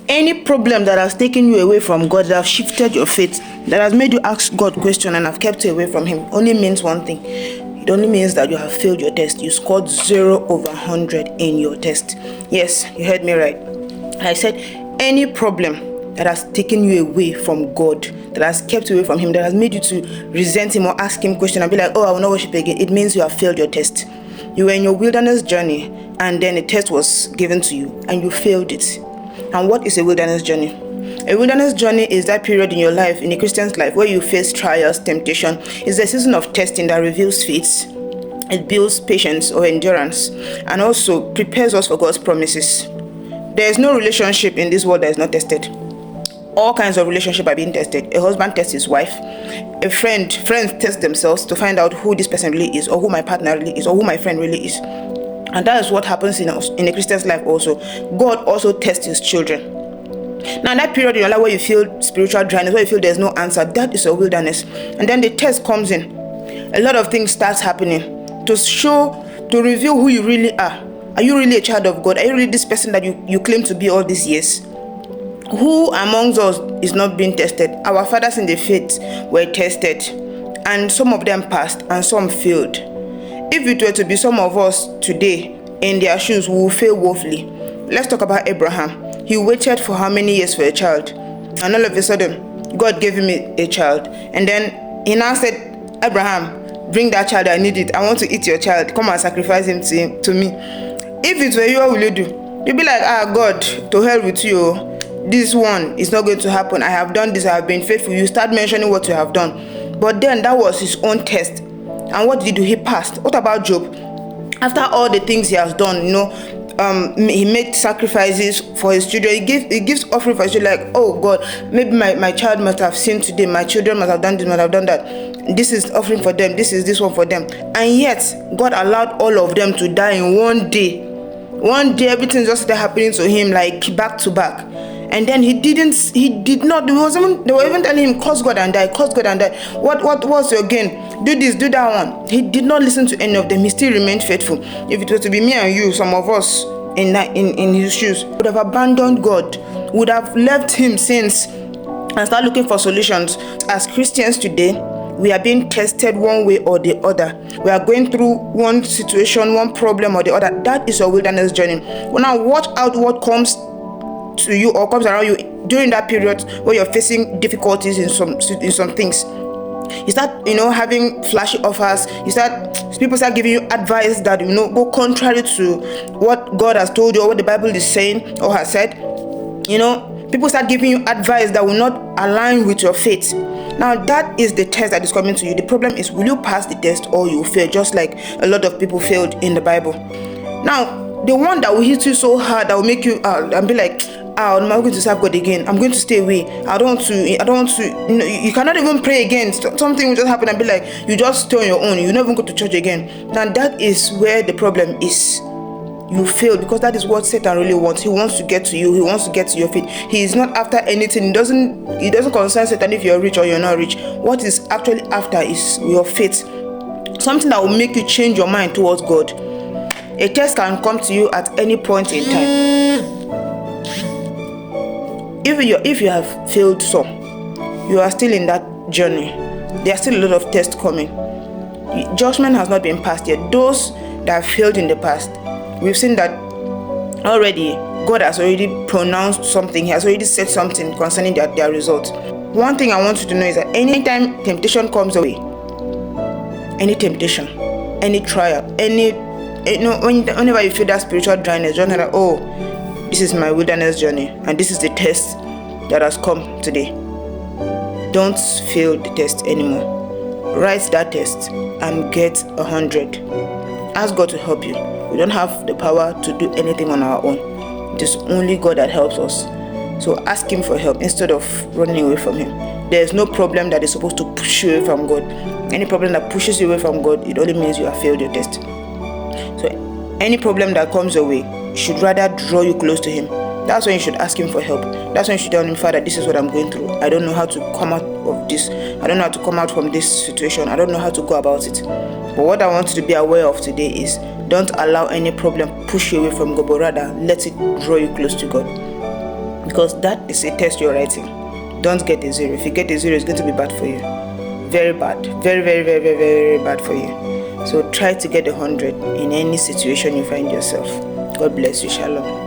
Any problem that has taken you away from God, that has shifted your faith, that has made you ask God questions and have kept you away from Him, only means one thing. It only means that you have failed your test. You scored 0/100 in your test. Yes, you heard me right. I said any problem that has taken you away from God, that has kept you away from Him, that has made you to resent Him or ask Him questions and be like, oh, I will not worship again, it means you have failed your test. You were in your wilderness journey and then a test was given to you and you failed it. And what is a wilderness journey? A wilderness journey is that period in your life, in a Christian's life, where you face trials, temptation. It's a season of testing that reveals faith. It builds patience or endurance and also prepares us for God's promises. There is no relationship in this world that is not tested. All kinds of relationships are being tested. A husband tests his wife. Friends test themselves to find out who this person really is, or who my partner really is, or who my friend really is. And that is what happens in a Christian's life also. God also tests His children. Now, in that period in your life where you feel spiritual dryness, where you feel there's no answer, that is a wilderness. And then the test comes in. A lot of things starts happening to reveal who you really are. Are you really a child of God? Are you really this person that you claim to be all these years? Who amongst us is not being tested? Our fathers in the faith were tested, and some of them passed and some failed. If it were to be some of us today in their shoes, we will fail woefully. Let's talk about Abraham. He waited for how many years for a child? And all of a sudden, God gave him a child. And then He now said, Abraham, bring that child, I need it. I want to eat your child. Come and sacrifice him to me. If it were you, what will you do? You'll be like, God, to hell with you. This one is not going to happen. I have done this. I have been faithful. You start mentioning what you have done. But then that was his own test. And what did he do? He passed. What about Job? After all the things he has done, he made sacrifices for his children. He gives offering for his children, like, oh God, maybe my child must have sinned today. My children must have done this, must have done that. This is offering for them. This is this one for them. And yet, God allowed all of them to die in one day. One day, everything just started happening to him, like back to back. And then they were even telling him, curse God and die, curse God and die. What was your gain? Do this, do that one. He did not listen to any of them. He still remained faithful. If it was to be me and you, some of us in his shoes, would have abandoned God, would have left Him since and start looking for solutions. As Christians today, we are being tested one way or the other. We are going through one situation, one problem or the other. That is a wilderness journey. Well, now watch out what comes to you or comes around you during that period where you're facing difficulties in some things. You start, having flashy offers. People start giving you advice that, go contrary to what God has told you or what the Bible is saying or has said. People start giving you advice that will not align with your faith. Now, that is the test that is coming to you. The problem is, will you pass the test or you fail, just like a lot of people failed in the Bible. Now, the one that will hit you so hard, that will make you and be like, I'm not going to serve God again. I'm going to stay away. I don't want to. You cannot even pray again. Something will just happen and be like, you just stay on your own. You never go to church again. Now, that is where the problem is. You fail, because that is what Satan really wants. He wants to get to you. He wants to get to your faith. He is not after anything. It doesn't concern Satan if you're rich or you're not rich. What is actually after is your faith. Something that will make you change your mind towards God. A test can come to you at any point in time. If you have failed some, you are still in that journey. There are still a lot of tests coming. Judgment has not been passed yet. Those that have failed in the past, we've seen that already. God has already pronounced something. He has already said something concerning their results. One thing I want you to know is that anytime temptation comes away, any temptation, any trial, whenever you feel that spiritual dryness, don't know that, this is my wilderness journey and this is the test that has come today. Don't fail the test anymore. Write that test and get 100. Ask God to help you. We don't have the power to do anything on our own. It is only God that helps us. So ask Him for help instead of running away from Him. There is no problem that is supposed to push you away from God. Any problem that pushes you away from God, it only means you have failed your test. So any problem that comes your way should rather draw you close to Him. That's when you should ask Him for help. That's when you should tell Him, Father, this is what I'm going through. I don't know how to come out of this. I don't know how to come out from this situation. I don't know how to go about it. But what I want you to be aware of today is, don't allow any problem push you away from God, but rather let it draw you close to God. because that is a test you're writing. Don't get a 0. If you get a 0, it's going to be bad for you. Very bad. Very, very, very, very, very bad for you. So try to get 100 in any situation you find yourself. God bless you. Shalom.